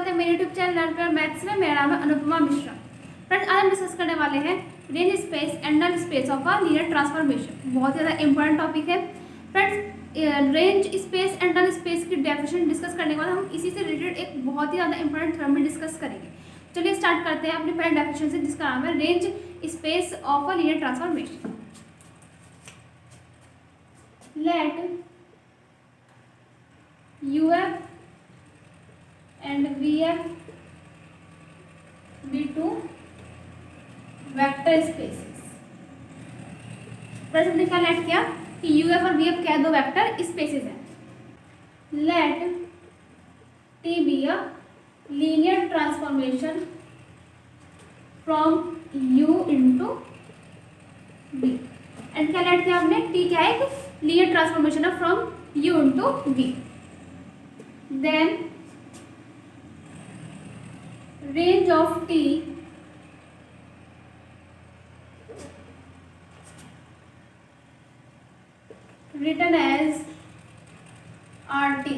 है मेरे YouTube channel learn कर मैथ्स में। मेरा नाम है अनुपमा मिश्रा। फ्रेंड्स, आज हम डिस्कस करने वाले हैं range space and null space of a linear transformation. बहुत ज़्यादा इंपॉर्टेंट टॉपिक है friends. Range space and null space की डेफिनेशन डिस्कस करने के बाद हम इसी से रिलेटेड एक बहुत ही ज़्यादा इंपॉर्टेंट थ्योरम में डिस्कस करेंगे। चलिए स्टार्ट करते हैं अपने पहले डेफिनेशन से, जिसका नाम है range space of a linear transformation. Let UF and VF be two vector spaces। हमने क्या लेट किया कि UF और VF क्या दो वेक्टर स्पेसेस हैं। Let T be a linear transformation from U into V। And क्या लेट किया हमने, T क्या है, एक लीनियर ट्रांसफॉर्मेशन है from U into V। Then range of T written as RT।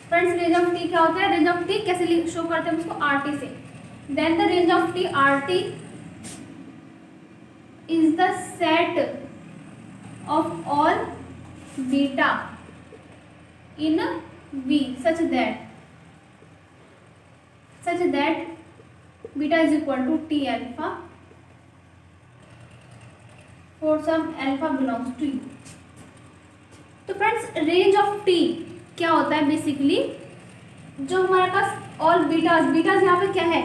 Friends, range of T क्या होता है, रेंज ऑफ T कैसे शो करते हैं उसको, RT से। Then the range of T RT is the set of all beta in V such that beta is equal to T alpha for some alpha belongs to U। तो friends, range of T क्या होता है, basically जो हमारे पास all betas यहाँ पे क्या है,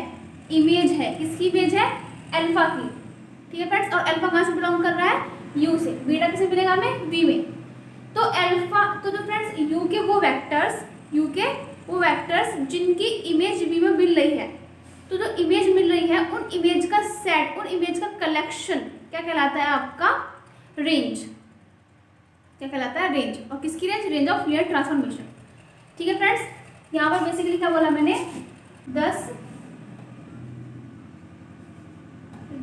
इमेज है। किसकी इमेज है, अल्फा की। ठीक है फ्रेंड्स, और अल्फा कहाँ से बिलोंग कर रहा है, U से। बीटा किसे मिलेगा हमें, V में। तो अल्फा तो जो फ्रेंड्स U के वो वेक्टर्स जिनकी इमेज V में मिल रही है, तो जो इमेज मिल रही है उन इमेज का सेट, उन इमेज का कलेक्शन क्या कहलाता है, आपका रेंज। क्या कहलाता है, रेंज। और किसकी range, range of linear transformation. ठीक है फ्रेंड्स, यहाँ पर बेसिकली क्या बोला मैंने, 10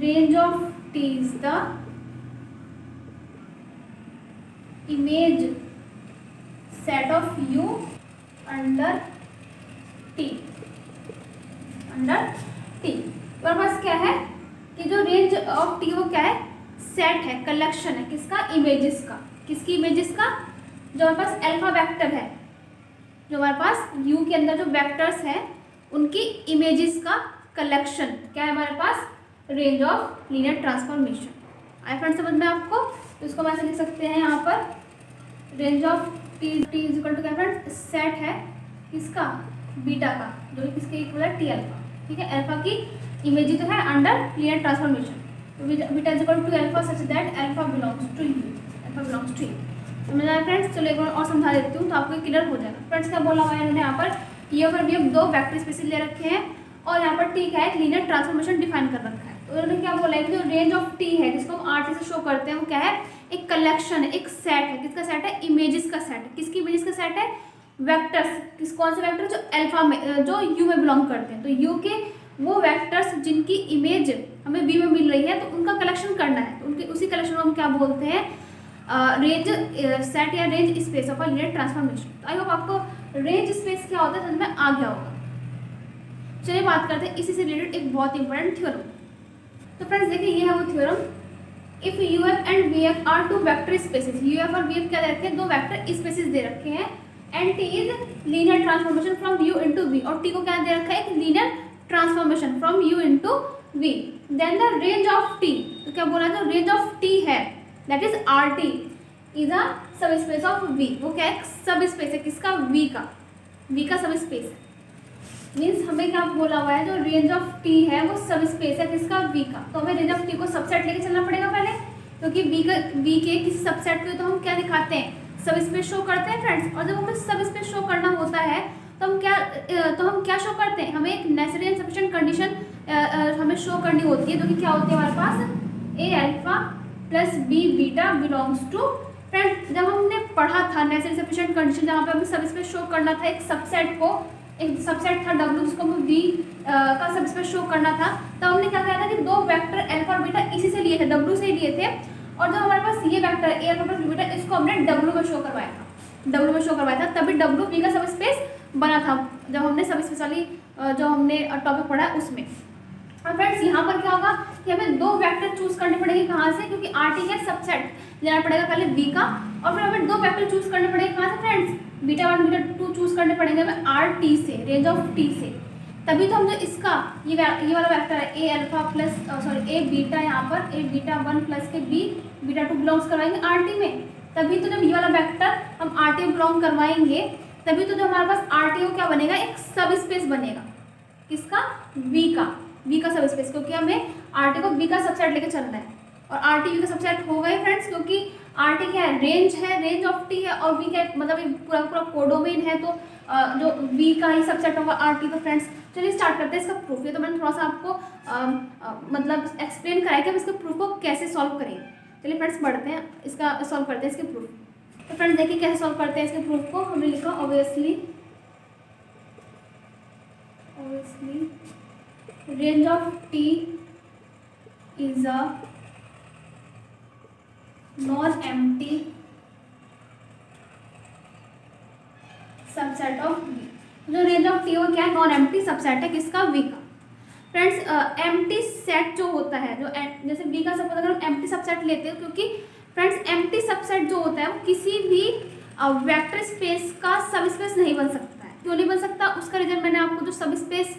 range of T is the image set of U under T। हमारे पास क्या है कि जो रेंज ऑफ T वो क्या है, सेट है, कलेक्शन है। किसका, इमेजेस का। किसकी इमेजेस का, जो हमारे पास अल्फा वेक्टर है, जो हमारे पास U के अंदर जो वेक्टर्स हैं उनकी इमेजेस का कलेक्शन क्या है हमारे पास, range of linear transformation. Hi friends, समझ में आपको। तो इसको हम ऐसे लिख सकते हैं यहाँ पर, range of T is equal to क्या फ्रेंड्स, सेट है किसका, बीटा का, जो किसके इक्वल है, T अल्फा। ठीक है, अल्फा की इमेज तो है अंडर लीनियर ट्रांसफॉर्मेशन। तो beta is equal to alpha such that alpha belongs to U। समझ आया फ्रेंड्स। चलो एक बार और समझा देती हूँ तो आपको क्लियर हो जाएगा। फ्रेंड्स, क्या बोला हुआ है इन्होंने, यहाँ पर ये और भी दो वेक्टर स्पेसेस ले रखे हैं और यहाँ पर T का एक लीनियर ट्रांसफॉर्मेशन डिफाइन कर रखा है। तो उन्होंने क्या बोला है कि जो रेंज ऑफ T है, जिसको हम RT से शो करते हैं, वो क्या है, एक कलेक्शन है, एक सेट है। किसका सेट है, इमेजेस का सेट है। किसकी इमेजेस का सेट है, वेक्टर्स। कौन से वेक्टर, जो अल्फा में, जो U में बिलोंग करते हैं। तो U के वो वेक्टर्स जिनकी इमेज हमें V में मिल रही है, तो उनका कलेक्शन करना है। तो उनके उसी कलेक्शन को हम क्या बोलते हैं, रेंज सेट या range space of a linear transformation. तो आई होप आपको रेंज स्पेस क्या होता है समझ में आ गया होगा। चलिए बात करते हैं इसी से रिलेटेड एक बहुत इंपॉर्टेंट थ्योरम। तो फ्रेंड्स देखिए, ये है वो theorem. If UF and VF are two vector spaces, UF और VF क्या दे रखे हैं, दो वेक्टर स्पेसेस दे रखे हैं। And T is linear transformation from U into V। और T को क्या दे रखा है, एक linear transformation from U into V। Then the range of T, तो क्या बोला, जो रेंज ऑफ T है that is RT is a subspace of V। वो क्या है, सब स्पेस है किसका, V का सब स्पेस है। मीन्स हमें क्या बोला हुआ है, जो रेंज ऑफ T है वो सब स्पेस है किसका, V का। तो हमें रेंज ऑफ T को सबसेट लेके चलना पड़ेगा पहले, क्योंकि V के किसी सबसेट को तो हम क्या दिखाते हैं, सब स्पेस शो करते हैं फ्रेंड्स। और जब हमें सब स्पेस शो करना होता है तो हम क्या शो करते हैं, हमें एक नेसेसरी एंड सफिशिएंट कंडीशन हमें शो करनी होती है, जो कि क्या होती है हमारे पास, A alpha plus B beta belongs to. Friends, जब हमने पढ़ा था नेसेसरी सफिशिएंट कंडीशन, जहाँ पे हमें सब स्पेस शो करना था एक सबसेट को, एक सबसेट था W, जिसको हमें V का सब स्पेस शो करना था। तब हमने क्या कहा था कि दो वेक्टर अल्फा और बीटा इसी से लिए थे, W से ही लिए थे। और जो हमारे पास ये vector A alpha plus B beta, इसको हमने W में शो करवाया था, तभी W V का सब स्पेस बना था जब हमने सब स्पेशली जो हमने टॉपिक पढ़ा है उसमें। और फ्रेंड्स यहाँ पर क्या होगा कि हमें 2 वेक्टर चूज करने पड़ेंगे। कहाँ से? क्योंकि आर टी का सबसेट लेना पड़ेगा पहले वी का, और फिर हमें 2 वेक्टर चूज करने पड़ेंगे। कहाँ से फ्रेंड्स? बीटा 1 बीटा 2 चूज करने पड़ेंगे हमें आर टी से, रेंज ऑफ टी से। तभी तो हम जो इसका ये वाला वेक्टर है a alpha plus sorry A beta, यहाँ पर ए बीटा 1 प्लस के बी बीटा 2 बिलोंग्स करवाएंगे आर टी में। तभी तो जब ये वाला वेक्टर हम आर टी में बिलोंग करवाएंगे तभी तो जो हमारे पास आर टी क्या बनेगा, एक सब स्पेस बनेगा। किसका? वी का सब स्पेस, क्योंकि हमें आर टी को वी का सबसेट लेके चलना है। और आर टी वी का सबसेट हो गए फ्रेंड्स, क्योंकि आर टी क्या है? रेंज है, रेंज ऑफ टी है, और वी क्या मतलब पूरा कोडोमेन है, तो जो वी का ही सबसेट होगा आर टी। तो फ्रेंड्स चलिए स्टार्ट करते हैं इसका प्रूफ। ये तो मैंने थोड़ा सा आपको मतलब एक्सप्लेन कराया कि हम इसके प्रूफ को कैसे सॉल्व करेंगे। चलिए फ्रेंड्स बढ़ते हैं, इसका सॉल्व करते हैं इसके प्रूफ। तो फ्रेंड्स देखिए कैसे सॉल्व करते हैं इसके प्रूफ को। हमने लिखा obviously range of T is a non empty subset of V. जो रेंज ऑफ टी वो क्या है? नॉन एम्प्टी सबसेट है किसका? वी का। फ्रेंड्स एम्प्टी सेट जो होता है, जो जैसे वी का सपोज अगर हम एम्प्टी सबसेट लेते हैं, क्योंकि फ्रेंड्स एम्प्टी सबसेट जो होता है वो किसी भी वेक्टर स्पेस का सब स्पेस नहीं बन सकता है। क्यों नहीं बन सकता? उसका रीजन मैंने आपको जो सब स्पेस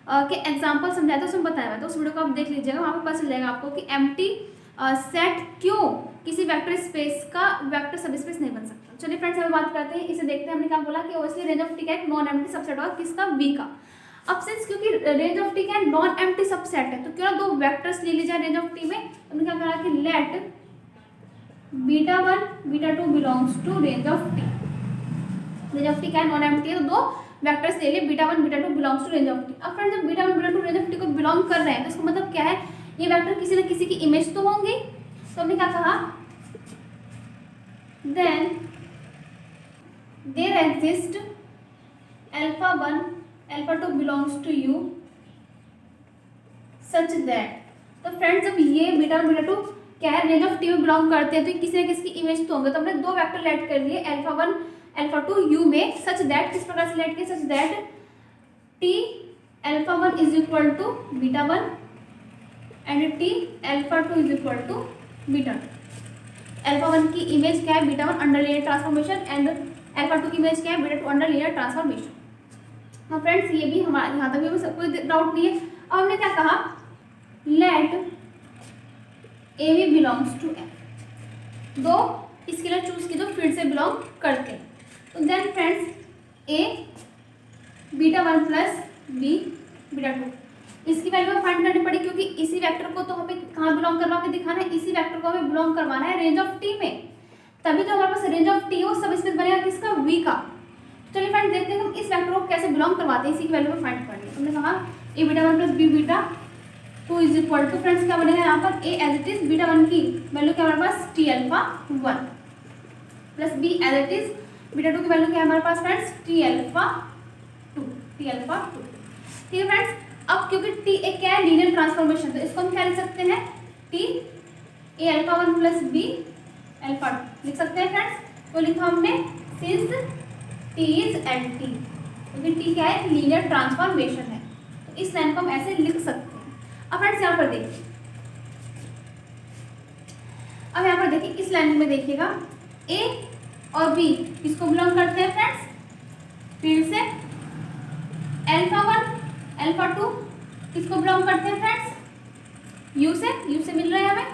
के एग्जाम्पल समझाया था उसमें बताया हुआ, तो उस वीडियो को आप देख लीजिएगा, वहाँ पर पता चल जाएगा आपको कि एम्प्टी सेट क्यों किसी वेक्टर स्पेस का वेक्टर सब स्पेस नहीं बन सकता। चलिए फ्रेंड्स हमें बात करते हैं, इसे देखते हैं। हमने क्या बोला कि ओवरऑल रेंज ऑफ टी का एक नॉन एम्प्टी सबसेट होगा किसका? वी का। अब सिंस क्योंकि रेंज ऑफ टी का नॉन एम्प्टी सबसेट है, तो क्यों ना 2 वेक्टर्स ले ली जाए रेंज ऑफ टी में। हमने क्या कहा कि let beta 1 beta 2 belongs to range of T. Range of T क्या है? नॉन एम्प्टी है, तो 2 वेक्टर्स ले लिए beta 1 beta 2 belongs to range of T. अब फ्रेंड्स जब beta 1 beta 2 range of T को बिलोंग कर रहे हैं तो इसका मतलब क्या है? ये वेक्टर किसी न किसी की इमेज तो होंगे। तो हमने क्या कहा? Then there exist alpha 1 alpha 2 belongs to U such that. तो फ्रेंड्स जब ये बीटा 1 बीटा 2 क्या है? रेंज ऑफ टी में बिलोंग करते हैं, तो किसी न किसी की इमेज तो होंगे। तो हमने 2 वेक्टर लेट कर लिए अल्फा 1 अल्फा 2 यू में, सच दैट किस प्रकार से लेट किया? Such that T alpha 1 is equal to beta 1 and T alpha 2 is equal to beta 2। Alpha 1 की इमेज क्या है? Beta 1 under linear transformation, and alpha 2 की इमेज क्या है? Beta 2 under linear transformation. हाँ फ्रेंड्स ये भी हमारे यहाँ तक भी सब कोई डाउट नहीं है। अब हमने क्या कहा? Let a b belongs to F. 2 scalar choose की जो फील्ड से बिलोंग करते हैं। तो then friends a beta 1 plus b beta 2 इसकी वैल्यू हमें फाइंड करनी पड़ी, क्योंकि इसी वेक्टर को तो हमें कहाँ बिलोंग करवा के दिखाना है? इसी वेक्टर को हमें बिलोंग करवाना है रेंज ऑफ टी में। तभी तो हमारे पास रेंज ऑफ टी वो सब स्पेस बनेगा किसका? वी का। चलिए फ्रेंड्स देखते हैं हम इस वेक्टर को कैसे बिलोंग करवाते हैं, इसी की वैल्यू में फाइंड करनी है। हमने कहा a beta 1 plus b beta 2 is equal to friends क्या बनेगा यहाँ पर? A as it is beta 1 की वैल्यू क्या हमारे पास? T alpha 1 plus b as it is beta 2 की वैल्यू क्या है हमारे पास फ्रेंड्स? T alpha 2। ठीक है फ्रेंड्स। अब क्योंकि टी एक क्या है? लीनियर ट्रांसफॉर्मेशन, तो इसको हम क्या लिख सकते हैं? T a alpha 1 plus B alpha 2 लिख सकते हैं फ्रेंड्स। तो लिखा हमने since T is L T, क्योंकि टी क्या है? लीनियर ट्रांसफॉर्मेशन है, तो इस लाइन को हम ऐसे लिख सकते हैं। अब फ्रेंड्स यहाँ पर देखिए, अब यहाँ पर देखिए इस लाइन में देखिएगा ए और बी किसको बिलोंग करते हैं फ्रेंड्स? फील्ड से। अल्फा 1 अल्फा 2 किसको बिलोंग करते हैं फ्रेंड्स? यू से मिल रहा है हमें।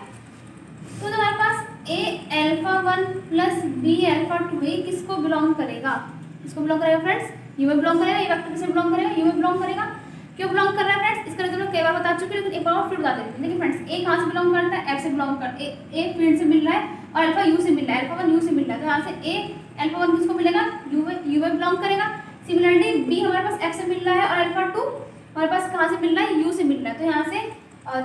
तो हमारे पास ए अल्फा 1 प्लस बी अल्फा 2 ये किसको बिलोंग करेगा? किसको बिलोंग करेगा फ्रेंड्स? यू में बिलोंग करेगा। ये वेक्टर किससे बिलोंग करेगा? यू में बिलोंग करेगा। क्यों बिलोंग कर रहा है फ्रेंड्स? इसका रीजन कई बार बता चुके हैं, लेकिन एक बार फिर बता देते हैं। देखिए फ्रेंड्स ए कहाँ से बिलोंग करता है? एफ से बिलोंग करता है। ए फील्ड से मिल रहा है और अल्फा यू से मिल रहा है, अल्फा 1 यू से मिल रहा है, तो यहाँ से ए अल्फा 1 किसको मिलेगा? यू में बिलोंग करेगा। सिमिलरली बी हमारे पास एफ से मिल रहा है और अल्फा 2 हमारे पास कहाँ से मिल रहा है? यू से मिल रहा है, तो यहाँ से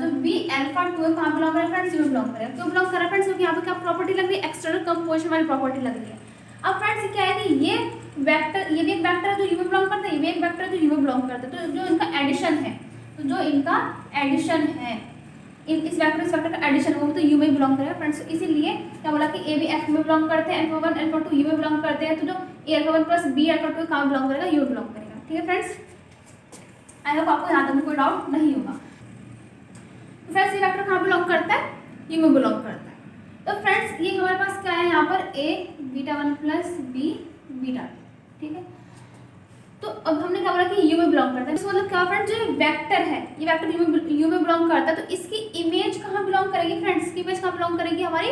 जो बी अल्फा 2 है कहाँ बिलोंग करेगा फ्रेंड्स? यू में बिलोंग करेगा। क्यों बिलोंग कर रहा है फ्रेंड्स? क्योंकि यहाँ पे क्या प्रॉपर्टी लग रही है? एक्सटर्नल कंपोजिशन वाली प्रॉपर्टी लग रही है। अब फ्रेंड्स क्या है कि ये वेक्टर, ये भी एक वेक्टर है जो यू में बिलोंग करता है, ये भी एक वेक्टर है जो यू में बिलोंग करता है, तो जो इनका एडिशन है, इस वेक्टर का एडिशन होगा तो यू में बिलोंग करेगा फ्रेंड्स। इसीलिए क्या बोला कि ए भी एफ में बिलोंग करते हैं, अल्फा 1 अल्फा 2 यू में बिलोंग करते हैं, तो जो ए अल्फा 1 प्लस बी अल्फा 2 कहाँ बिलोंग करेगा, यू बिलोंग करेगा। ठीक है फ्रेंड्स, आई होप आपको यहाँ तक कोई डाउट नहीं होगा। फ्रेंड्स ये वेक्टर कहाँ बिलोंग करता है, यू में बिलोंग करता है। तो फ्रेंड्स ये हमारे पास क्या है यहाँ पर ए बीटा 1 प्लस बी बीटा 2। ठीक है, तो अब हमने क्या बोला कि यू में बिलोंग करता है, इसका मतलब क्या फ्रेंड्स, जो वेक्टर है ये वेक्टर यू में बिलोंग करता है, तो इसकी इमेज कहाँ बिलोंग करेगी फ्रेंड्स, इसकी इमेज कहाँ बिलोंग करेगी, हमारी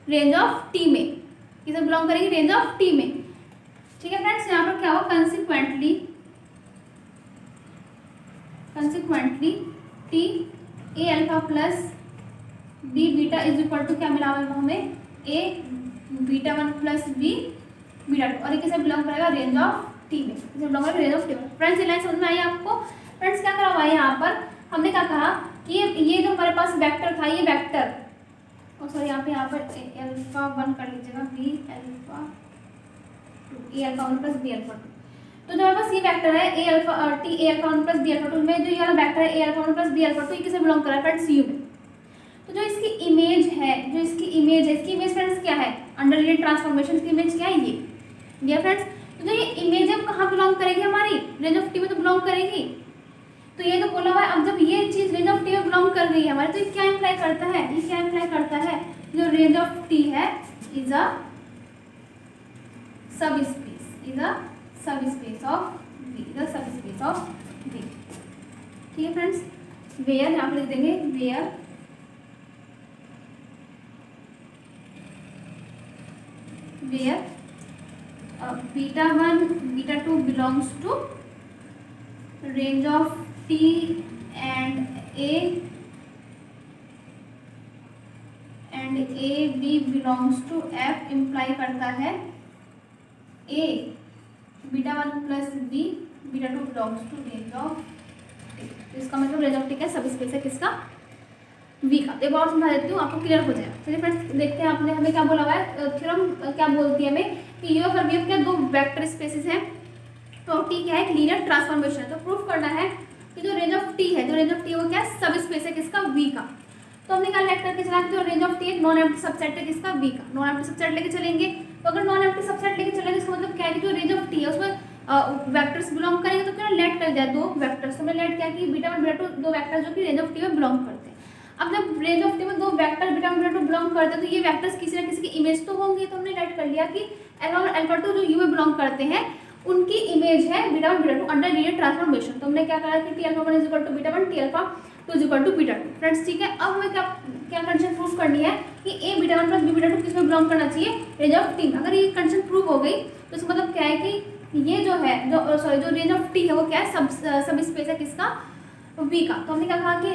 रेंज ऑफ टी में, किसे बिलोंग करेगी, रेंज ऑफ टी में। ठीक है फ्रेंड्स, यहाँ पर क्या हो, consequently T a alpha plus b beta is equal to क्या मिला हमें, a beta 1 plus b beta 2, और ये किसे बिलोंग करेगा, रेंज ऑफ टी में, इसे बिलोंग करेगा रेंज ऑफ टी में। फ्रेंड्स ये लाइन समझ में आई आपको। फ्रेंड्स क्या करा हुआ है यहाँ पर, हमने क्या कहा कि ये जो हमारे पास वेक्टर था, ये वेक्टर सॉरी यहाँ पर अल्फा 1 कर लीजिएगा, b alpha 2 a alpha 1 plus B alpha 2, तो जो हमारे पास ये वेक्टर है a alpha T a alpha 1 plus B alpha 2 में जो ये वाला वेक्टर है a alpha 1 plus B alpha 2, ये किसे बिलोंग कर रहा है फ्रेंड्स, यू में। तो जो इसकी इमेज है, इसकी इमेज फ्रेंड्स क्या है, अंडर रिलेटेड ट्रांसफॉर्मेशन की इमेज क्या है, ये फ्रेंड्स। तो जो ये इमेज है कहाँ बिलोंग करेगी, हमारी रेंज ऑफ टी में तो बिलोंग करेगी। तो ये तो बोला हुआ है, अब जब ये चीज रेंज ऑफ टी में बिलोंग कर रही है हमारे, तो ये क्या इंप्लाई करता है, ये क्या इंप्लाई करता है, जो रेंज ऑफ टी है is a subspace of V, is a subspace of V। ठीक है फ्रेंड्स, वेयर यहाँ पर लिख देंगे, where beta 1 beta 2 belongs to range of T and A B belongs to F imply करता है A beta 1 plus B beta 2 belongs to range of T। इसका मतलब रेंज ऑफ टी का सब स्पेस है किसका, वी का। एक और समझा देती हूँ, आपको क्लियर हो जाएगा। चलिए फ्रेंड्स देखते हैं, आपने हमें क्या बोला हुआ है, थ्योरम क्या बोलती है हमें कि यू और वी क्या दो वेक्टर स्पेसेस हैं, तो टी क्या है, एक लीनियर ट्रांसफॉर्मेशन। तो प्रूफ करना है कि जो रेंज ऑफ टी है, जो रेंज ऑफ टी वो क्या है, सब स्पेस है किसका, वी का। तो हमने क्या लेट करके चला, जो रेंज ऑफ टी एक नॉन एम्प्टी सबसेट है किसका, वी का। नॉन एम्प्टी सबसेट लेके चलेंगे, तो अगर नॉन एम्प्टी सबसेट लेके चलेंगे इसका मतलब क्या है कि जो रेंज ऑफ टी है उसमें वेक्टर्स बिलोंग करेंगे, तो क्या लेट कर जाए दो वेक्टर्स। तो हमने लेट किया कि बीटा 1 बीटा 2 दो वेक्टर्स जो कि रेंज ऑफ टी में बिलोंग करते हैं। अब जब रेंज ऑफ टी में दो वेक्टर बीटा 1 बीटा 2 बिलोंग करते हैं, तो ये वेक्टर्स किसी ना किसी की इमेज तो होंगे। तो हमने लेट कर लिया कि अल्फा 1 अल्फा 2 जो यू में बिलोंग करते हैं उनकी इमेज है beta 1 beta 2 under linear transformation. तो हमने क्या कहा कि T alpha 1 is equal to beta 1, T alpha 2 is equal to beta 2। Friends ठीक है, अब हमें क्या कंडीशन प्रूव करनी है कि ए बीटा 1 प्लस बी बीटा 2 किसमें बिलोंग करना चाहिए, रेंज ऑफ टी में। अगर ये कंडीशन प्रूव हो गई तो इसका मतलब क्या है कि ये जो है जो रेंज ऑफ टी है वो क्या है, सब स्पेस है किसका, वी का। तो हमने क्या कहा कि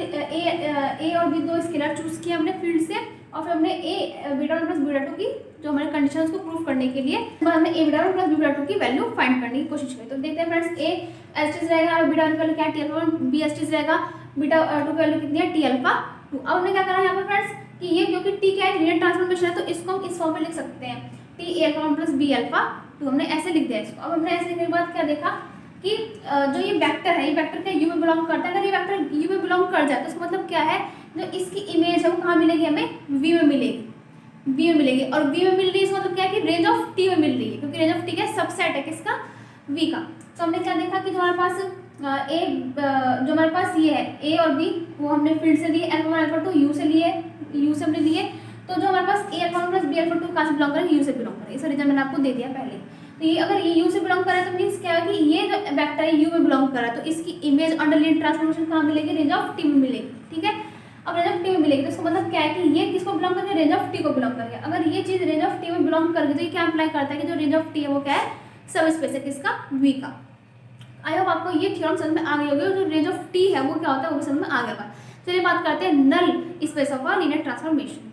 ए और बी दो स्केलर चूज किए हमने फील्ड से, और फिर हमने ए बीटा 1 प्लस बीटा 2 की जो हमारे कंडीशन उसको प्रूव करने के लिए हमने ए बीटा 1 प्लस बीटा 2 की वैल्यू फाइंड करने की कोशिश की। तो देखते हैं फ्रेंड्स, ए एस्टिस रहेगा, बीटा 1 की वैल्यू क्या है, टी अल्फा 1, बी एस्टिस रहेगा, बीटा 2 की वैल्यू कितनी है, टी अल्फा 2। अब हमने क्या करा यहाँ पर फ्रेंड्स कि ये क्योंकि टी क्या है, लीनियर ट्रांसफॉर्मेशन है, तो इसको हम इस फॉर्म में लिख सकते हैं, T a alpha 1 plus B alpha 2। हमने ऐसे लिख दिया इसको। अब हमने ऐसे लिखने के बाद क्या देखा कि जो ये वेक्टर है, ये वेक्टर क्या यू में बिलोंग करता है। अगर ये वेक्टर यू में बिलोंग कर जाए तो इसका मतलब क्या है, जो इसकी इमेज है वो कहाँ मिलेगी, हमें वी में मिलेगी, वी में मिलेगी। और वी में मिल रही है इसका मतलब क्या है कि रेंज ऑफ टी में मिल रही है, क्योंकि रेंज ऑफ टी का सबसेट है किसका, वी का। तो हमने क्या देखा कि जो हमारे पास जो हमारे पास ये है ए और बी वो हमने फील्ड से लिए, अल्फा 1 अल्फा 2 यू से लिए, यू से हमने लिए। तो जो हमारे पास ए अल्फा 1 प्लस बी अल्फा 2 कहाँ से बिलोंग करेगा, यू से बिलोंग करेगा। इसका रीजन मैंने आपको दे दिया पहले। तो ये अगर ये यू से बिलोंग करे तो मीन्स क्या है कि ये जो वेक्टर है यू में बिलोंग करा, तो इसकी इमेज अंडर लीनियर ट्रांसफॉर्मेशन कहाँ मिलेगी, रेंज ऑफ टी में मिलेगी। ठीक है, अब रेंज ऑफ टी में मिलेगी तो इसका मतलब क्या है कि ये किसको बिलोंग करेगा, रेंज ऑफ टी को बिलोंग करेगा। अगर ये चीज रेंज ऑफ टी में बिलोंग करेगी तो ये क्या अप्लाई करता है कि जो रेंज ऑफ टी है वो क्या है, सब स्पेस है किसका, वी का। आई होप आपको ये थ्योरम समझ में आ गई होगी, जो रेंज ऑफ टी है वो क्या होता है वो भी समझ में आ गया। चलिए बात करते हैं null space of a linear transformation की।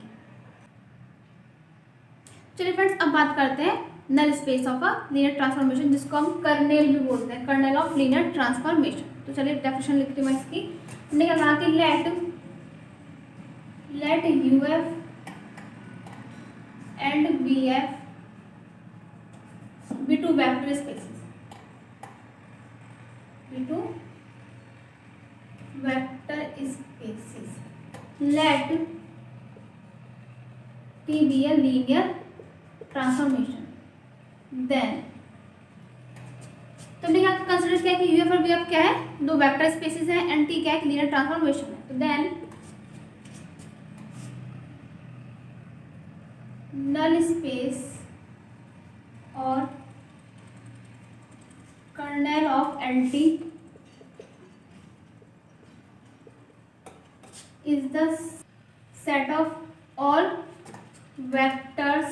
चलिए फ्रेंड्स अब बात करते हैं null space of a linear transformation, जिसको हम कर्नेल भी बोलते हैं, कर्नेल ऑफ लीनियर ट्रांसफॉर्मेशन। तो चलिए डेफिनेशन लिखती हूँ मैं इसकी। हमने क्या कहा कि let U F and V F be two vector spaces, be two vector spaces. let T be a linear transformation, then तो हमने क्या कंसिडर किया कि यूएफ और वीएफ क्या है, दो वेक्टर स्पेसेस हैं, एंड टी क्या है, लीनियर ट्रांसफॉर्मेशन है। तो देन नल स्पेस और kernel of LT is the set of all vectors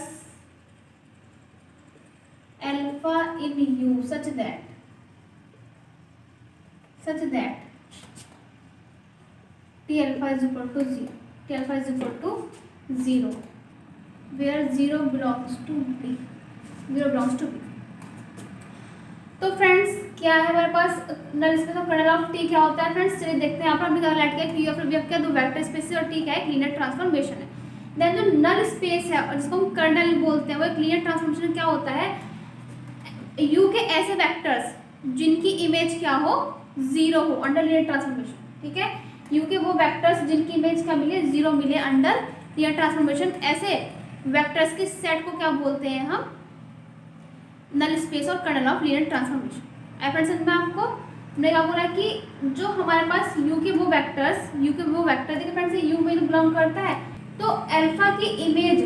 alpha in U such that T alpha is equal to 0, T alpha is equal to 0, where 0 belongs to B, 0 belongs to B। तो friends क्या है हमारे पास null space of kernel of T क्या होता है friends, चलिए देखते हैं। यहाँ पर हमने क्या लाइट किया कि यूएफ और वीएफ क्या दो वेक्टर स्पेस और टी क्या है, लीनियर ट्रांसफॉर्मेशन है। देन जो नल स्पेस है और जिसको हम कर्नल बोलते हैं वो एक लीनियर ट्रांसफॉर्मेशन क्या होता है, यू के ऐसे वेक्टर्स जिनकी इमेज क्या हो, जीरो हो अंडर लीनियर ट्रांसफॉर्मेशन, ठीक है। यू के वो वेक्टर्स जिनकी इमेज क्या मिले, जीरो मिले अंडर लीनियर ट्रांसफॉर्मेशन, ऐसे वेक्टर्स के सेट को क्या बोलते हैं हम, नल स्पेस और kernel of linear transformation. Friends में आपको हमने क्या बोला कि जो हमारे पास यू के वो वेक्टर देखिए फ्रेंड्स यू में बिलोंग करता है, तो अल्फा की इमेज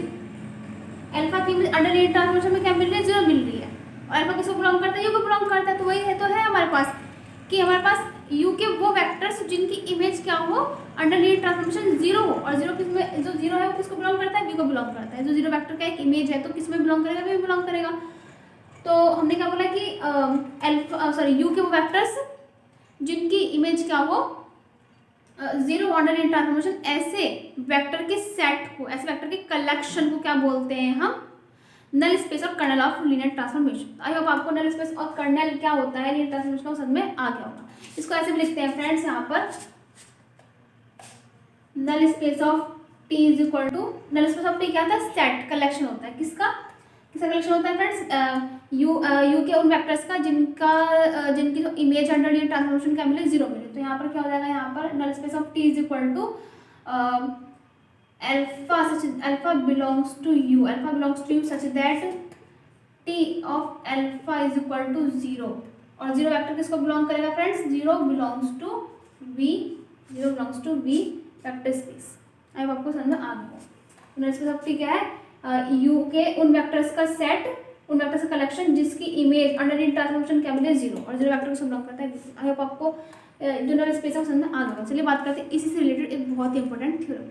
अंडर लीनियर ट्रांसफॉर्मेशन में क्या मिल रही है, जीरो मिल रही है। और अल्फा किसको बिलोंग करता है, यू को बिलोंग करता है। तो वही है, तो है हमारे पास कि हमारे पास यू के वो वेक्टर्स जिनकी इमेज क्या हो, अंडर लीनियर ट्रांसफॉर्मेशन जीरो हो, और जीरो किसमें, जो जीरो है वो किसको बिलोंग करता है, वी को बिलोंग करता है। जो जीरो वेक्टर का एक इमेज है तो किसमें बिलोंग करेगा, वी में बिलोंग करेगा। तो हमने क्या बोला कि यू के वो वेक्टर्स जिनकी इमेज क्या हो, जीरो अंडर लीनियर ट्रांसफॉर्मेशन, ऐसे वेक्टर के सेट को, ऐसे वेक्टर के कलेक्शन को क्या बोलते हैं हम, नल स्पेस और kernel of linear transformation. I hope आपको नल स्पेस और कर्नल क्या होता है लीनियर ट्रांसफॉर्मेशन का समझ में आ गया होगा। इसको ऐसे भी लिखते हैं फ्रेंड्स, यहाँ पर null space of T is equal to, null space of T क्या होता है, सेट कलेक्शन होता है, किसका कलेक्शन होता है फ्रेंड्स, यू के उन वेक्टर्स का जिनकी जो इमेज अंडर लीनियर ट्रांसफॉर्मेशन क्या मिले, जीरो मिले। तो यहाँ पर क्या हो जाएगा, यहाँ पर null space of T is equal to alpha belongs to U such that T of alpha is equal to zero. और जीरो वेक्टर किसको बिलोंग करेगा friends, zero belongs to V vector space. आई आपको समझ में आ गया। नल स्पेस ऑफ टी क्या है, यू के उन वेक्टर्स का सेट, उन वेक्टर्स का कलेक्शन जिसकी इमेज अंडर लीनियर ट्रांसफॉर्मेशन क्या मिले, जीरो, और जीरो वेक्टर को बिलोंग करता है। आई होप आपको जो नल स्पेस ऑफ समझ में आ गया। चलिए बात करते हैं इसी से रिलेटेड एक बहुत ही इंपॉर्टेंट थ्योरम।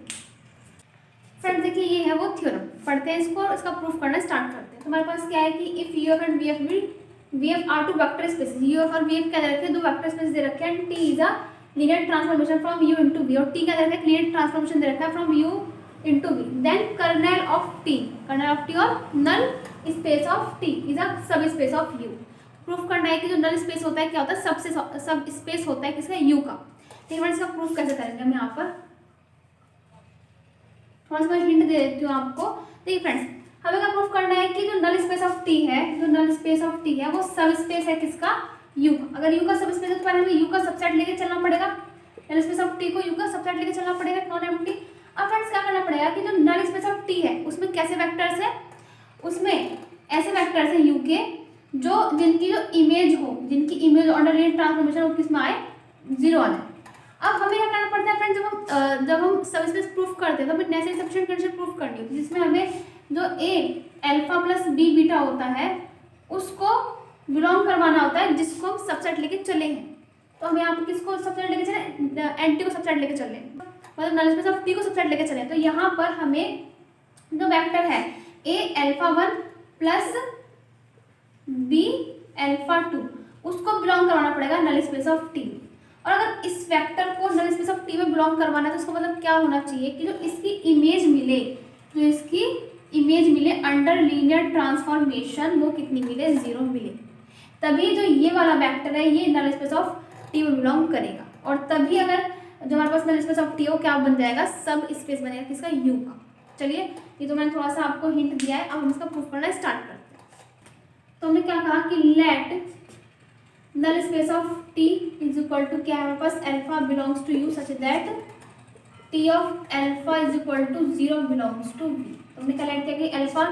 फ्रेंड्स देखिए ये है वो थ्योरम, पढ़ते हैं इसको और इसका प्रूफ करना स्टार्ट करते हैं। तो हमारे पास क्या है कि if U F and V F are two vector spaces, U F और वीएफ क्या दे रखे हैं, दो वेक्टर स्पेस दे रखे हैं, T is a linear transformation from U into V, और टी क्या दे रखा है, लीनियर ट्रांसफॉर्मेशन दे रखा है from U into V. Then kernel of T और null space of T is a subspace of you. Proof करना है कि जो नल स्पेस होता है क्या होता है, सब स्पेस होता है किसका, यू का। ठीक है, इसका प्रूफ कैसे करेंगे हम, यहाँ पर थोड़ा सा हिंट दे देती हूँ आपको। देखिए फ्रेंड्स, हमें क्या प्रूफ करना है कि जो नल स्पेस ऑफ टी है, वो सब स्पेस है किसका, यू का। अगर यू का सब स्पेस है तो पहले हमें यू का सबसेट लेके चलना पड़ेगा, नल स्पेस ऑफ टी को यू का सबसेट लेके चलना पड़ेगा, नॉन एम्प्टी। अब फ्रेंड्स क्या करना पड़ेगा कि जो नल स्पेस ऑफ टी है उसमें कैसे वेक्टर्स है, उसमें ऐसे वेक्टर्स है यू के जिनकी इमेज अंडर लीनियर ट्रांसफॉर्मेशन वो किसमें आए, जीरो आ जाए। अब हमें क्या करना पड़ता है फ्रेंड्स, जब हम सब स्पेस प्रूफ करते हैं तो हमें नेसेसरी सफिशिएंट कंडीशन प्रूफ करनी होती है, जिसमें हमें जो ए अल्फा प्लस बी बीटा होता है उसको बिलोंग करवाना होता है, जिसको हम सबसेट लेके चले हैं। तो हम यहाँ पर किसको सबसेट लेके चले, एंटी को सबसेट लेके चले, मतलब नल स्पेस ऑफ टी को सबसेट लेके चले। तो यहाँ पर हमें जो वेक्टर है a alpha 1 plus B alpha 2 उसको बिलोंग करवाना पड़ेगा नल स्पेस ऑफ टी। और अगर इस वेक्टर को नल स्पेस ऑफ टी में बिलोंग करवाना है तो उसका मतलब क्या होना चाहिए कि जो इसकी इमेज मिले अंडर लीनियर ट्रांसफॉर्मेशन वो कितनी मिले, जीरो मिले, तभी जो ये वाला वेक्टर है ये नल स्पेस ऑफ टी में बिलोंग करेगा। और तभी अगर जो हमारे पास नल स्पेस ऑफ टी हो क्या बन जाएगा, सब स्पेस बनेगा किसका, यू का। चलिए ये तो मैंने थोड़ा सा आपको हिंट दिया है, अब हम इसका प्रूफ करना स्टार्ट करते हैं। तो हमने क्या कहा कि let null space of T is equal to क्या है हमारे पास, alpha belongs to U such that T of alpha is equal to 0 belongs to V. तो हमने कलेक्ट किया कि एल्फा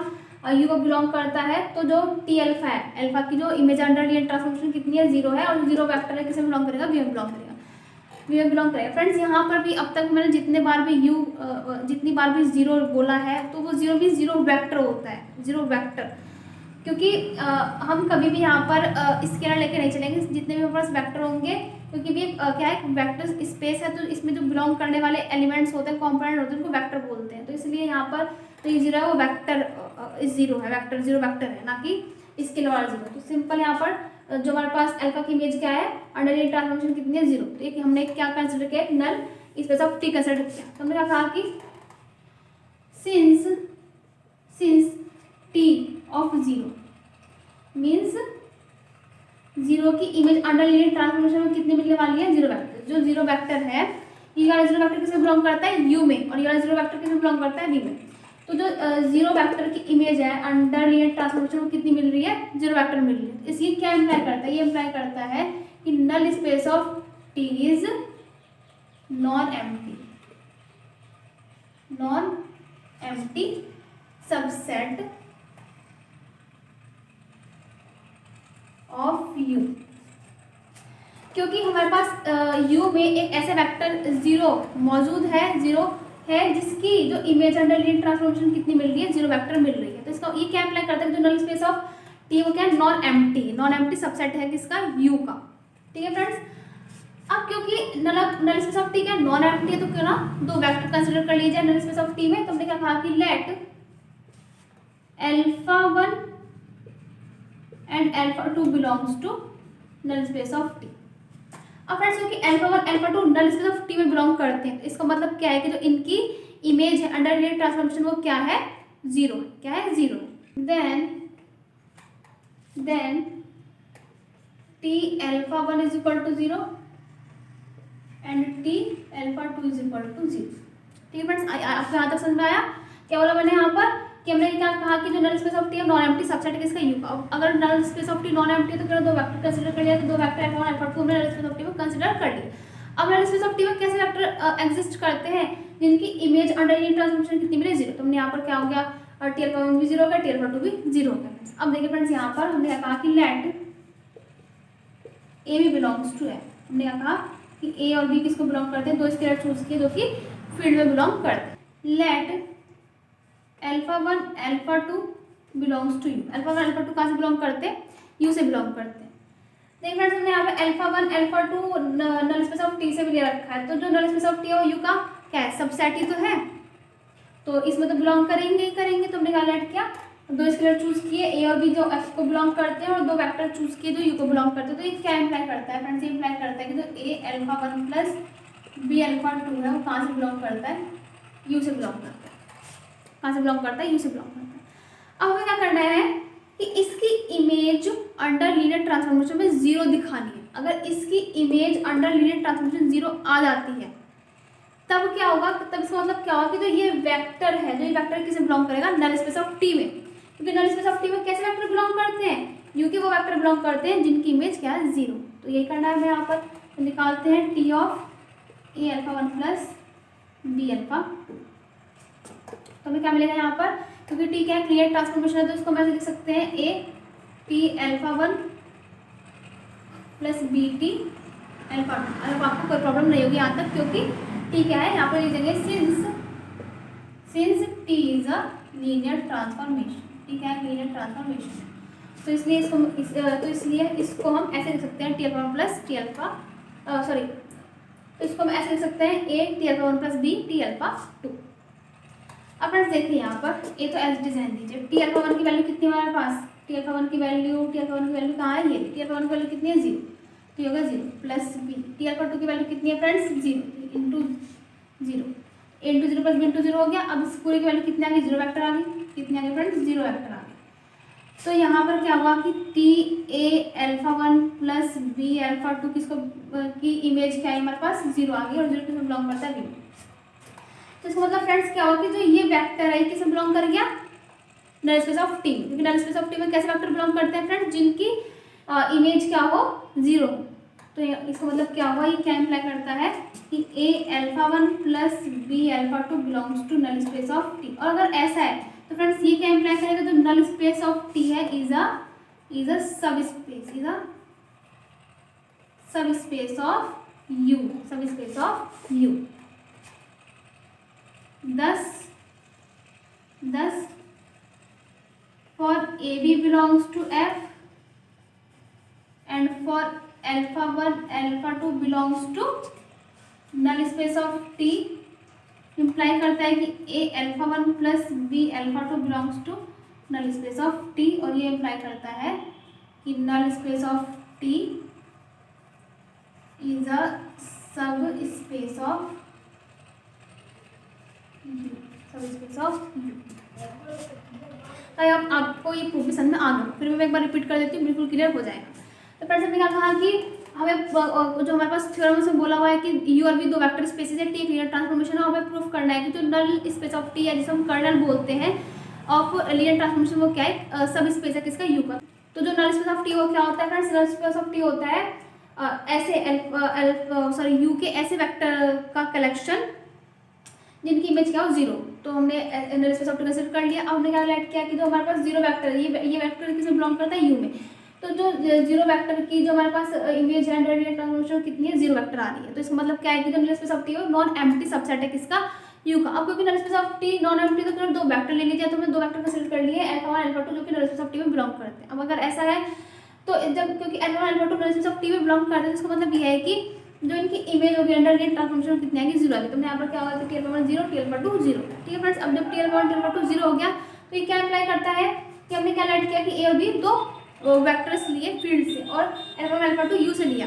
यू को बिलोंग करता है, तो जो टी एल्फा है, एल्फा की जो इमेज अंडर लिनियर ट्रांसफॉर्मेशन कितनी है, 0 है, और 0 वेक्टर है, किसे बिलोंग करेगा, वी में बिलोंग करेगा, वी में बिलोंग करेगा। फ्रेंड्स यहाँ पर भी अब तक मैंने जितनी बार भी 0 बोला है, तो वो 0 भी 0 वेक्टर होता है, 0 वेक्टर, क्योंकि हम कभी भी यहाँ पर स्केलर लेके नहीं चलेंगे, जितने भी हमारे पास वेक्टर होंगे, क्योंकि भी क्या है, वेक्टर स्पेस है, तो इसमें जो बिलोंग करने वाले एलिमेंट्स होते हैं, कंपोनेंट होते हैं, उनको वेक्टर बोलते हैं। तो इसलिए यहाँ पर तो ये 0 है, वो वेक्टर 0 है, वेक्टर 0 वेक्टर है, ना कि स्केलर वाला 0। तो सिंपल यहाँ पर जो हमारे पास एल्फा की इमेज क्या है, अंडर लिनियर ट्रांसफॉर्मेशन कितनी है, 0। तो ये हमने क्या कंसिडर किया, null space of T consider किया। तो हमने क्या कहा कि सिंस टी ऑफ 0 मीन्स 0 की इमेज अंडर लिनियर ट्रांसफॉर्मेशन में कितनी मिलने वाली है, 0 वेक्टर। जो 0 वेक्टर है, ये वाला 0 वेक्टर किसमें बिलोंग करता है, यू में, और ये वाला 0 वेक्टर किसमें बिलोंग करता है, वी में। तो जो 0 वेक्टर की इमेज है अंडर लिनियर ट्रांसफॉर्मेशन में कितनी मिल रही है, 0 वेक्टर मिल रही है। इसलिए क्या इम्प्लाई करता है, ये इम्प्लाई करता है कि null space of T is non empty subset of U. क्योंकि हमारे पास यू में एक ऐसा वेक्टर 0 मौजूद है, 0 है, जिसकी जो इमेज अंडर लिनियर ट्रांसफॉर्मेशन कितनी मिल रही है, 0 वेक्टर मिल रही है। तो इसका ये क्या अप्लाई करता है, जो नल स्पेस ऑफ टी वो क्या है, नॉन एम्प्टी सबसेट है किसका, यू का। ठीक है फ्रेंड्स, अब क्योंकि नल स्पेस ऑफ टी क्या नॉन एम्प्टी है, तो क्यों ना 2 वेक्टर कंसिडर कर लीजिए नल स्पेस ऑफ टी में। तो हमने क्या कहा कि let alpha 1 and alpha 2 belongs to null space of T. अब फ्रेंड्स क्योंकि alpha 1 alpha 2 null space of T में बिलोंग करते हैं, तो इसका मतलब क्या है कि जो इनकी इमेज है अंडर लिनियर ट्रांसफॉर्मेशन वो क्या है, 0 है। क्या है, 0। Then T alpha 1 is equal to 0 and T alpha 2 is equal to 0। ठीक है फ्रेंड्स, आपको यहाँ तक समझ में आया क्या बोला मैंने यहाँ पर, कि हमने क्या कहा कि जो नल स्पेस ऑफ टी है नॉन एम्प्टी सबसेट है किसका, यू का। अगर null space of T non empty है तो क्या 2 वेक्टर कंसीडर कर लिया, तो 2 वेक्टर अल्फा 1 अल्फा 2 हमने नल स्पेस ऑफ टी में कंसीडर कर लिया। अब नल स्पेस ऑफ टी में कैसे वेक्टर एग्जिस्ट करते हैं, जिनकी इमेज अंडर लिनियर ट्रांसफॉर्मेशन कितनी मिले, 0। तो हमने यहाँ पर क्या हो गया, टी एल्फा 1 भी 0 हो गया, टी एल्फा 2 भी 0 हो गया। अब देखिए फ्रेंड्स, यहाँ पर हमने क्या कहा कि लेट ए भी बिलोंग्स टू है। हमने क्या कहा कि ए और बी किसको बिलोंग करते हैं, 2 स्केलर चूज किए जो कि फील्ड में बिलोंग करते हैं। Let alpha 1 alpha 2 belongs to U. Alpha 1 alpha 2 कहाँ से बिलोंग करते हैं, यू से बिलोंग करते हैं। देखिए फ्रेंड्स, हमने यहाँ पे alpha 1 alpha 2 null space of T से भी ले रखा है, तो जो नल स्पेस ऑफ टी है वो यू का क्या है, सबसेट ही तो है, तो इसमें तो बिलोंग करेंगे ही करेंगे। तो हमने क्या लेट किया, 2 स्केलर चूज किए, ए और बी जो एफ को बिलोंग करते हैं, और 2 वेक्टर चूज किए जो यू को बिलोंग करते हैं। तो ये क्या इम्प्लाई करता है फ्रेंड्स, ये इम्प्लाई करता है कि जो ए अल्फा 1 प्लस बी अल्फा 2 है वो कहाँ से बिलोंग करता है, यू से बिलोंग करता है। कहाँ से बिलोंग करता है, यू से बिलोंग करता है। अब हमें क्या करना है कि इसकी इमेज अंडर लीनियर ट्रांसफॉर्मेशन में 0 दिखानी है। अगर इसकी इमेज अंडर लीनियर ट्रांसफॉर्मेशन 0 आ जाती है, तब क्या होगा, तब इसका मतलब क्या होगा कि जो ये वेक्टर है, जो ये वेक्टर किसे बिलोंग करेगा, नल स्पेस ऑफ टी में। क्योंकि नल स्पेस ऑफ टी में कैसे वेक्टर बिलोंग करते हैं, यू के वो वेक्टर बिलोंग करते हैं जिनकी इमेज क्या है, 0। तो यही करना है हमें यहाँ पर। तो निकालते हैं T of a alpha 1 plus B alpha 2। तो हमें क्या मिलेगा यहाँ पर, क्योंकि टी क्या है, क्लियर ट्रांसफॉर्मेशन है, तो इसको हम ऐसे लिख सकते हैं a T alpha 1 plus B T alpha 2। Alpha आपको कोई प्रॉब्लम नहीं होगी यहाँ तक, क्योंकि टी क्या है, यहाँ पर लिखेंगे since T is a linear transformation. T क्या है, लीनियर ट्रांसफॉर्मेशन। तो इसलिए इसको हम ऐसे लिख सकते हैं T alpha 1 plus T alpha तो इसको हम ऐसे लिख सकते हैं a T alpha 1 plus B T alpha 2। अब फ्रेंड्स देखिए यहाँ पर ए तो एज डिजाइन दीजिए, टी अल्फा 1 की वैल्यू कितनी है हमारे पास, टी अल्फा 1 की वैल्यू कहाँ है, ये टी अल्फा 1 की वैल्यू कितनी है, 0। तो ये होगा 0 प्लस बी टी अल्फा 2 की वैल्यू कितनी है friends, 0 into 0 into 0 plus b into 0 हो गया। अब इस पूरे की वैल्यू कितनी आ गई, 0 वेक्टर आ गई, कितनी आ गई फ्रेंड्स, 0 वेक्टर आ गई। तो यहाँ पर क्या हुआ कि T a alpha 1 plus B alpha 2 किसको की इमेज क्या है हमारे पास, 0 आ गई, और 0 किसमें बिलोंग करता है, वी। तो इसका मतलब फ्रेंड्स क्या होगा कि जो ये वेक्टर है किसमें बिलोंग कर गया, नल स्पेस ऑफ टी में। क्योंकि नल स्पेस ऑफ टी में कैसे वेक्टर बिलोंग करते हैं फ्रेंड्स, जिनकी इमेज क्या हो, 0 हो। तो इसका मतलब क्या हुआ, ये क्या इम्प्लाई करता है कि a alpha 1 plus B alpha 2 belongs to null space of T. और अगर ऐसा है तो फ्रेंड्स ये क्या इम्प्लाई करेगा, जो नल स्पेस ऑफ टी है is a subspace of you. thus for AB belongs to F and for alpha 1 alpha 2 belongs to null space of T, imply करता है कि A alpha 1 plus B alpha 2 belongs to null space of T, और ये imply करता है कि null space of T is a subspace of U। अब आपको ये प्रूफ भी समझ में आ गया, फिर मैं एक बार रिपीट कर देती हूँ, बिल्कुल क्लियर हो जाएगा। तो फ्रेंड्स हमने क्या कहा कि हमें जो हमारे पास थ्योरम में बोला हुआ है कि यू और वी दो वेक्टर स्पेसेस है, टी लीनियर ट्रांसफॉर्मेशन है, हमें प्रूफ करना है कि जो नल स्पेस ऑफ टी है जिसे हम कर्नल बोलते हैं ऑफ लीनियर ट्रांसफॉर्मेशन, वो क्या है, सब स्पेस है किसका, यू का। तो जो नल स्पेस ऑफ टी वो क्या होता है friends, null space of T होता है ऐसे यू के ऐसे वेक्टर का कलेक्शन जिनकी इमेज क्या हो जीरो। तो हमने null space of T consider कर लिया। अब हमने क्या ऐड किया कि जो हमारे पास जीरो वेक्टर है, ये वेक्टर किसमें बिलोंग करता है, यू में। तो जो जीरो वेक्टर की जो हमारे पास इमेज है लीनियर ट्रांसफॉर्मेशन कितनी है, जीरो वेक्टर आ रही है। तो इसका मतलब क्या है कि जो नल स्पेस ऑफ टी है नॉन एम्प्टी सबसेट है किसका, यू का। अब क्योंकि null space of T non empty, तो फिर दो वेक्टर ले लीजिए। तो हमने दो वेक्टर कंसीडर कर लिए, अल्फा 1 अल्फा 2, जो कि नल स्पेस ऑफ टी में बिलोंग करते हैं। अब अगर ऐसा है तो जब क्योंकि alpha 1 alpha 2 null space of T में बिलोंग करते हैं, इसका मतलब ये है कि जो इनकी इमेज होगी अंडर लीनियर ट्रांसफॉर्मेशन कितनी आएगी, जीरो आएगी। तो यहाँ पर क्या होगा कि T alpha 1 zero, T alpha 2 zero. ठीक है फ्रेंड्स, अब जब T alpha 1 T alpha 2 zero हो गया तो ये क्या इम्प्लाई करता है कि हमने क्या ऐड किया कि ए और बी दो वेक्टर्स लिए फील्ड से, और अल्फा 1 अल्फा 2 यू से लिया,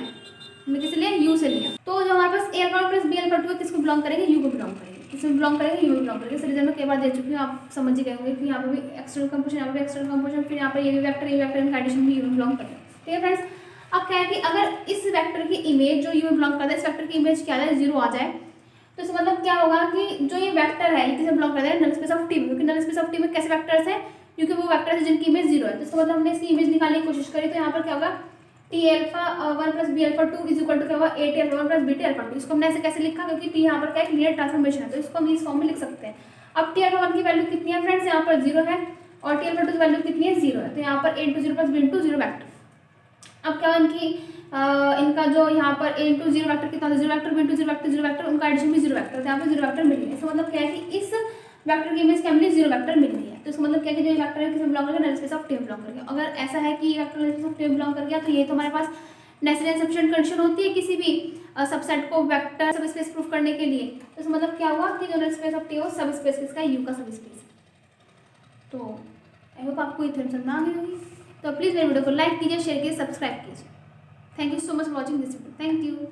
हमने किसे लिया, यू से लिया। तो जो हमारे पास ए अल्फा 1 प्लस बी अल्फा 2 किसको बिलोंग करेंगे, यू को बिलोंग करेंगे। किसमें बिलोंग करेंगे, यू में बिलोंग करेंगे। इस रीजन में कई बार दे चुकी हूँ, आप समझ ही गए होंगे कि यहाँ पर भी एक्सटर्नल कंपोजिशन, यहाँ पर एक्सटर्नल कंपोजिशन, फिर यहाँ पर ये वेक्टर इनका एडिशन भी यू में बिलोंग करेंगे। ठीक है फ्रेंड्स, अब क्या है कि अगर इस वेक्टर की इमेज जो यू में बिलोंग करता है, इस वेक्टर की इमेज क्या है, जीरो आ जाए, तो इसका मतलब क्या होगा कि जो ये वेक्टर है ये किसे बिलोंग करता है, नल स्पेस ऑफ टी में। क्योंकि नल स्पेस ऑफ टी में कैसे वेक्टर्स हैं, क्योंकि वो वेक्टर्स हैं जिनकी इमेज जीरो है। तो इसका मतलब हमने इसकी इमेज निकालने की कोशिश करी, तो यहाँ पर क्या होगा, T alpha 1 plus B alpha 2 is equal to क्या होगा, A T alpha 1 plus B T alpha 2। इसको हमने ऐसे कैसे लिखा, क्योंकि टी यहाँ पर क्या है, लीनियर ट्रांसफॉर्मेशन है, तो इसको हम इस फॉर्म में लिख सकते हैं। अब टी अल्फा 1 की वैल्यू कितनी है फ्रेंड्स, यहाँ पर जीरो है, और टी अल्फा 2 की वैल्यू कितनी है, जीरो है। तो यहाँ पर a into zero plus b into zero vector. अब क्या इनका जो यहाँ पर ए इंटू जीरो वैक्टर कितना, zero vector b into zero vector, उनका एडिशन भी जीरो वैक्टर, तो यहाँ पर जीरो वैक्टर मिल गया। इसका मतलब क्या है कि इस वेक्टर की इमेज क्या मिली, जीरो वैक्टर मिल गई है। तो इसका मतलब क्या है कि जो वेक्टर है किसमें बिलोंग करेगा, नल स्पेस ऑफ टी में बिलोंग करेगा। अगर ऐसा है कि vector null space of T में बिलोंग कर गया, तो ये तो हमारे पास नेसेसरी सफिशिएंट कंडीशन होती है किसी भी सबसेट को वेक्टर सब स्पेस प्रूफ करने के लिए। तो इसका मतलब क्या हुआ कि जो नल स्पेस ऑफ टी हो सब स्पेस किसका, यू का सब स्पेस। तो आई होप आपको ये थ्योरम समझ में आ गई होगी। तो प्लीज़ मेरे वीडियो को लाइक कीजिए, शेयर कीजिए, सब्सक्राइब कीजिए। Thank you so much for watching this video. Thank you.